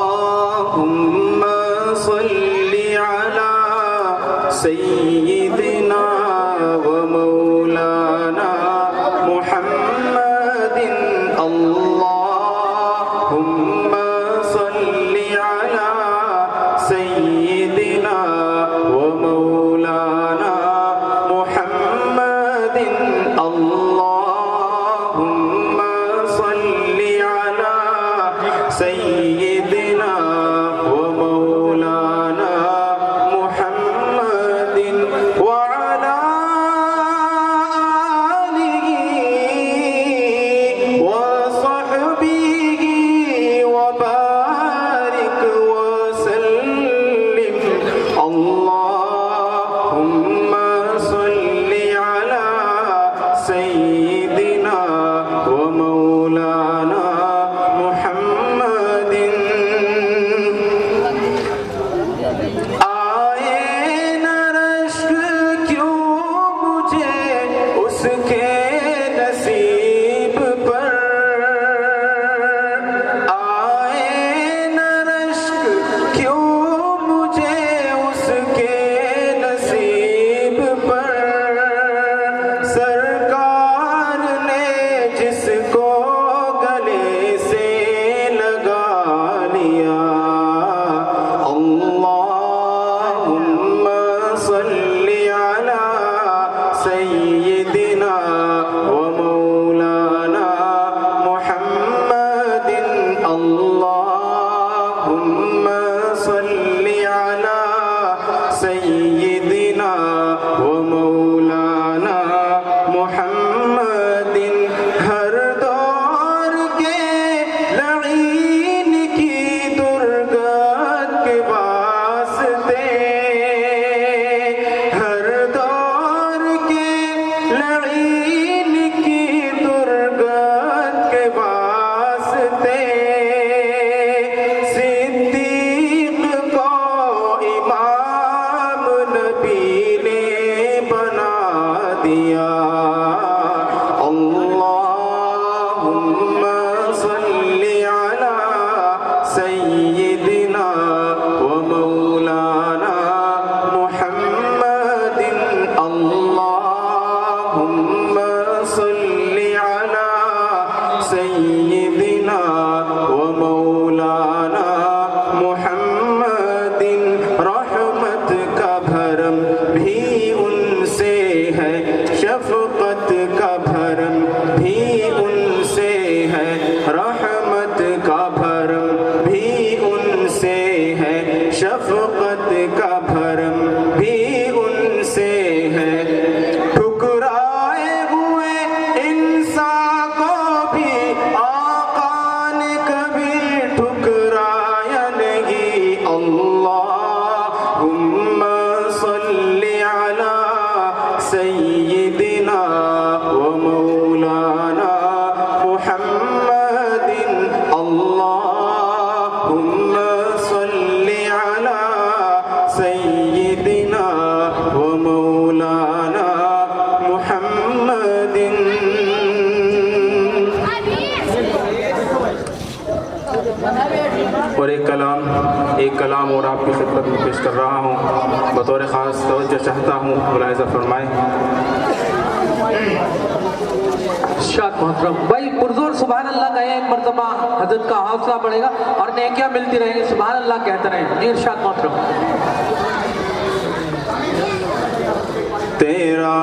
اللهم صل على سيدنا ومولانا محمد اللهم صل على سيدنا ومولانا محمد اللهم صل على سيدنا ومولانا محمد وعلى آله وصحبه وبارك وسلم اللهم صل على سيدنا ومولانا محمد آئے نہ رشک کیوں مجھے اس کے نصیب پر آئے نہ رشک کیوں مجھے اس کے نصیب پر سرکار نے جس کو گلے سے لگا لیا اللہم صل علی سیدنا ومولانا محمد اللہم صل علی سیدنا ومولانا محمد ہر دور کے لعین کی درگت کے واسطے ہر دور کے لعین کی درگت کے واسطے صدیق کو امام نبی نے بنا دیا اللہم صل علی سیدنا ومولانا محمد اللہم صل علی سیدنا ومولانا محمد رحمت کا بھرم بھی ان سے ہے شفقت کا بھرم بھی ان سے ہے رحمت کا بھرم بھی ان سے ہے شفقت کا بھرم بھی ان سے ہے ٹھکرائے ہوئے انسان کو بھی آقا نے کبھی ٹھکرایا نہیں اللہم صل علی سیدنا ومولانا محمد اللہم صل علی سیدنا ومولانا محمد اور ایک کلام اور آپ کی خدمت میں پیش کر رہا ہوں بطور خاص توجہ چاہتا ہوں ملاحظہ فرمائیں ارشاد محترم بھائی پرزور سبحان اللہ کا ایک مرتبہ حضرت کا حوصلہ بڑھے گا اور نیکیاں ملتی رہیں گی سبحان اللہ کہتے رہیں ارشاد محترم تیرا